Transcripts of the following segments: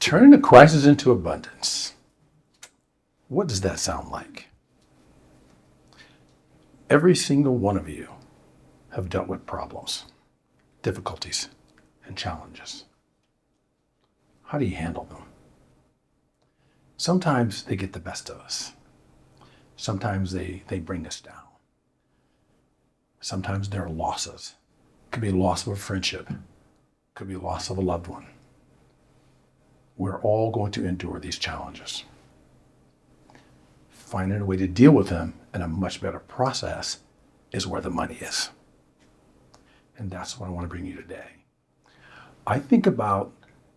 Turning a crisis into abundance. What does that sound like? Every single one of you have dealt with problems, difficulties, and challenges. How do you handle them? Sometimes they get the best of us. Sometimes they bring us down. Sometimes there are losses. It could be a loss of a friendship. It could be a loss of a loved one. We're all going to endure these challenges. Finding a way to deal with them in a much better process is where the money is. And that's what I want to bring you today. I think about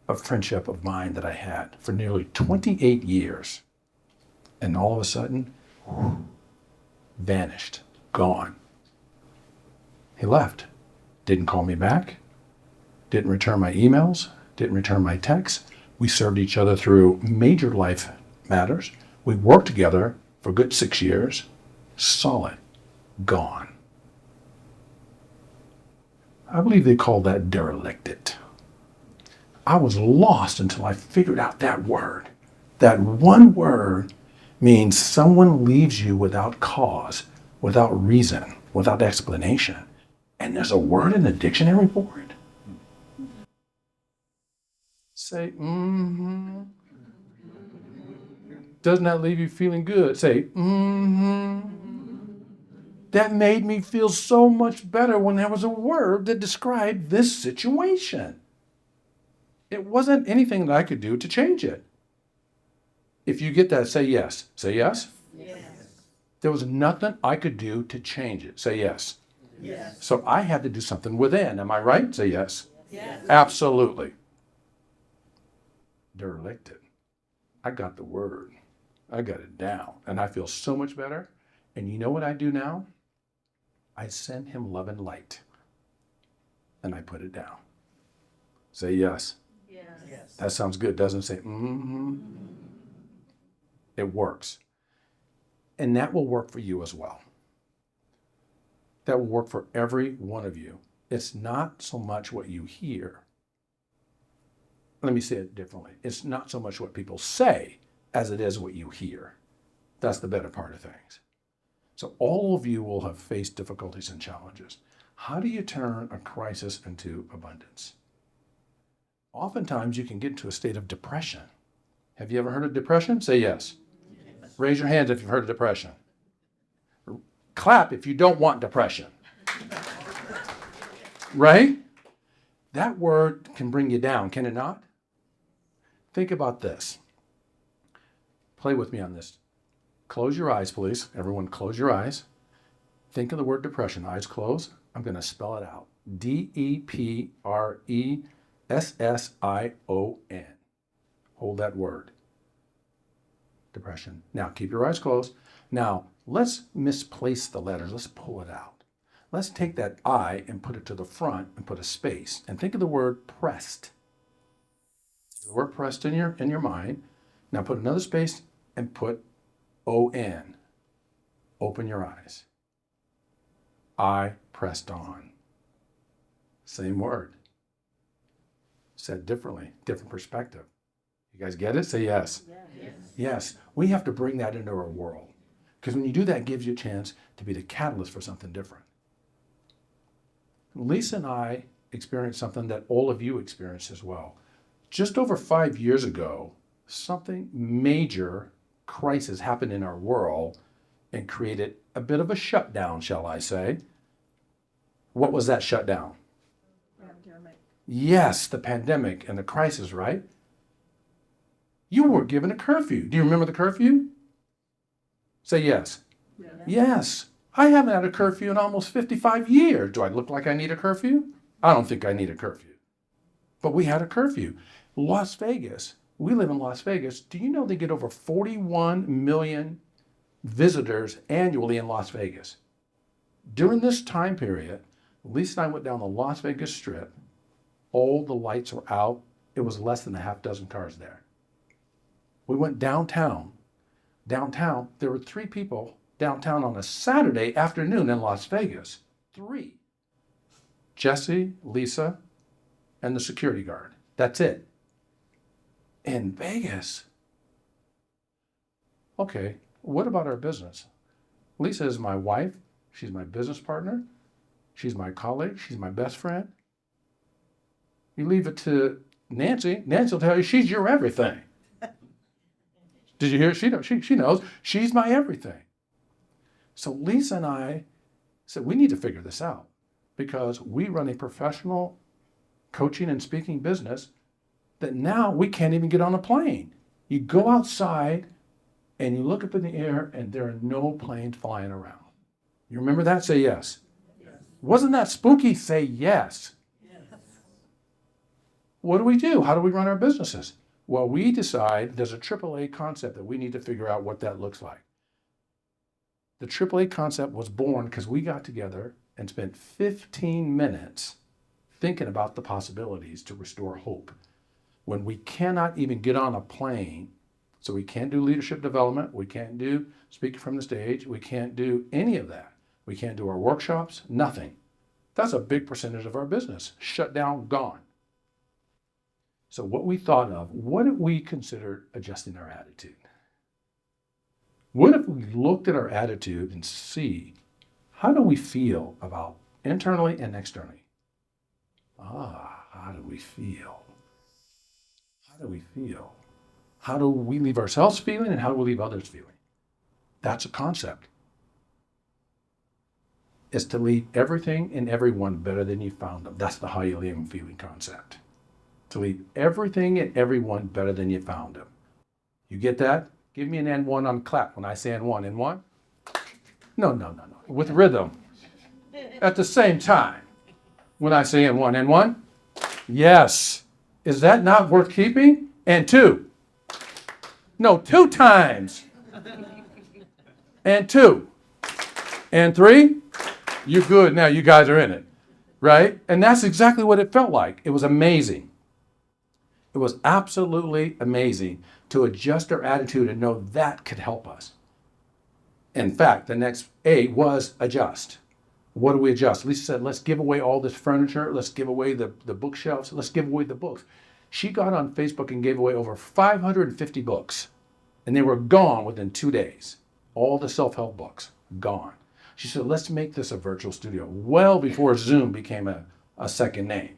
a friendship of mine that I had for nearly 28 years. And all of a sudden, vanished, gone. He left. Didn't call me back. Didn't return my emails. Didn't return my texts. We served each other through major life matters. We worked together for a good 6 years. Solid. Gone. I believe they call that derelicted. I was lost until I figured out that word. That one word means someone leaves you without cause, without reason, without explanation. And there's a word in the dictionary for it. Say, mm-hmm. Doesn't that leave you feeling good? Say, mm-hmm. That made me feel so much better when there was a word that described this situation. It wasn't anything that I could do to change it. If you get that, say yes. Say yes. Yes. There was nothing I could do to change it. Say yes. Yes. So I had to do something within. Am I right? Say yes. Yes. Absolutely. Derelicted. I got the word. I got it down. And I feel so much better. And you know what I do now? I send him love and light. And I put it down. Say yes. Yes. That sounds good, doesn't it? Say, mm-hmm. It works. And that will work for you as well. That will work for every one of you. It's not so much what you hear. Let me say it differently. It's not so much what people say as it is what you hear. That's the better part of things. So all of you will have faced difficulties and challenges. How do you turn a crisis into abundance? Oftentimes you can get into a state of depression. Have you ever heard of depression? Say yes. Yes. Raise your hands if you've heard of depression. Clap if you don't want depression. Right? That word can bring you down, can it not? Think about this. Play with me on this. Close your eyes, please. Everyone close your eyes. Think of the word depression. Eyes closed. I'm going to spell it out. DEPRESSION. Hold that word. Depression. Now, keep your eyes closed. Now, let's misplace the letters. Let's pull it out. Let's take that I and put it to the front and put a space. And think of the word pressed. The word pressed in your mind. Now put another space and put O-N. Open your eyes. I pressed on. Same word. Said differently, different perspective. You guys get it? Say yes. Yes. Yes. We have to bring that into our world. Because when you do that, it gives you a chance to be the catalyst for something different. Lisa and I experienced something that all of you experienced as well. Just over 5 years ago, something major crisis happened in our world and created a bit of a shutdown, shall I say. What was that shutdown? Pandemic. Yes, the pandemic and the crisis, right? You were given a curfew. Do you remember the curfew? Say yes. Yeah. Yes. I haven't had a curfew in almost 55 years. Do I look like I need a curfew? I don't think I need a curfew. But we had a curfew. Las Vegas. We live in Las Vegas. Do you know they get over 41 million visitors annually in Las Vegas? During this time period, Lisa and I went down the Las Vegas Strip. All the lights were out. It was less than a half dozen cars there. We went downtown. Downtown, there were 3 people downtown on a Saturday afternoon in Las Vegas. 3. Jesse, Lisa, and the security guard. That's it. in Vegas. Okay, what about our business? Lisa is my wife. She's my business partner. She's my colleague. She's my best friend. You leave it to Nancy. Nancy will tell you she's your everything. Did you hear? She knows. She's my everything. So Lisa and I said, we need to figure this out because we run a professional coaching and speaking business that now we can't even get on a plane. You go outside and you look up in the air and there are no planes flying around. You remember that? Say yes. Yes. Wasn't that spooky? Say yes. Yes. What do? How do we run our businesses? Well, we decide there's a AAA concept that we need to figure out what that looks like. The AAA concept was born because we got together and spent 15 minutes thinking about the possibilities to restore hope. When we cannot even get on a plane, so we can't do leadership development, we can't do speaking from the stage, we can't do any of that. We can't do our workshops, nothing. That's a big percentage of our business. Shut down, gone. So what we thought of, what if we considered adjusting our attitude? What if we looked at our attitude and see, how do we feel about internally and externally? How do we feel? How do we feel? How do we leave ourselves feeling and how do we leave others feeling? That's a concept. It's to leave everything and everyone better than you found them. That's the how you leave them feeling concept. To leave everything and everyone better than you found them. You get that? Give me an N1 on clap when I say N1. N1? No. With rhythm. At the same time. When I say N1. N1? Yes. Is that not worth keeping? And 2. No, 2 times. And 2. And 3. You're good. Now you guys are in it. Right? And that's exactly what it felt like. It was amazing. It was absolutely amazing to adjust our attitude and know that could help us. In fact, the next A was adjust. What do we adjust? Lisa said, let's give away all this furniture. Let's give away the bookshelves. Let's give away the books. She got on Facebook and gave away over 550 books. And they were gone within 2 days. All the self-help books, gone. She said, let's make this a virtual studio. Well before Zoom became a second name.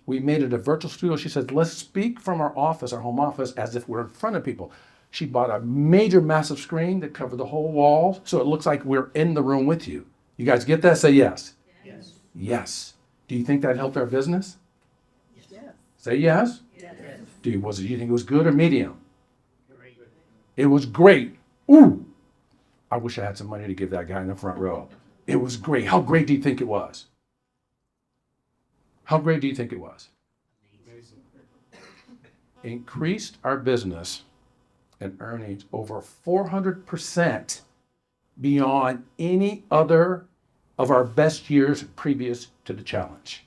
We made it a virtual studio. She said, let's speak from our office, our home office, as if we're in front of people. She bought a major, massive screen that covered the whole wall, so it looks like we're in the room with you. You guys get that? Say yes. Yes. Yes. Do you think that helped our business? Yes. Say yes. Yes. Do you think it was good or medium? Great. It was great. Ooh, I wish I had some money to give that guy in the front row. It was great. How great do you think it was? How great do you think it was? Amazing. Increased our business and earnings over 400% beyond any other of our best years previous to the challenge.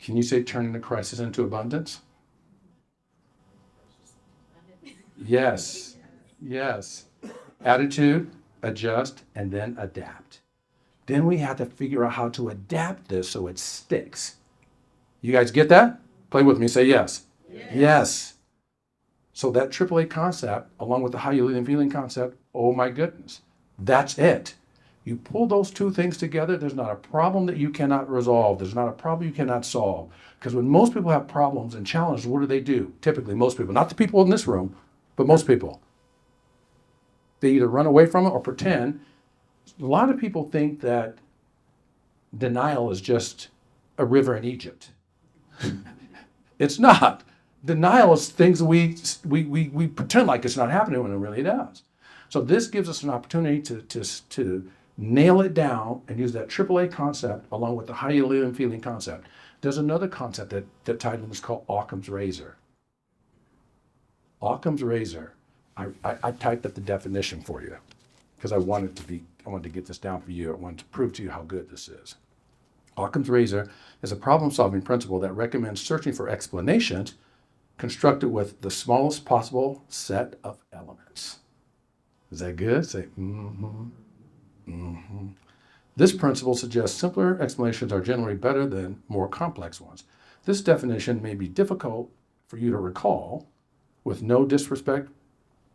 Can you say turning the crisis into abundance? Yes. Yes. Attitude, adjust, and then adapt. Then we have to figure out how to adapt this so it sticks. You guys get that? Play with me. Say yes. Yes. So that AAA concept, along with the how you live and feeling concept, oh my goodness, that's it. You pull those 2 things together, there's not a problem that you cannot resolve. There's not a problem you cannot solve. Because when most people have problems and challenges, what do? Typically, most people, not the people in this room, but most people. They either run away from it or pretend. A lot of people think that denial is just a river in Egypt. It's not. Denial is things we pretend like it's not happening when it really does. So this gives us an opportunity to nail it down and use that AAA concept along with the how you live and feeling concept. There's another concept that tied in, is called Occam's razor. Occam's razor. I typed up the definition for you because I wanted to get this down for you. I wanted to prove to you how good this is. Occam's razor is a problem-solving principle that recommends searching for explanations constructed with the smallest possible set of elements. Is that good? Say, mm-hmm. This principle suggests simpler explanations are generally better than more complex ones. This definition may be difficult for you to recall. With no disrespect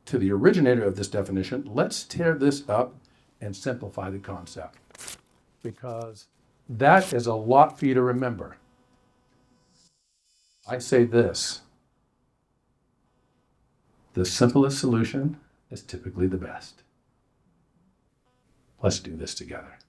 to the originator of this definition, let's tear this up and simplify the concept, because that is a lot for you to remember. I say this: the simplest solution is typically the best. Let's do this together.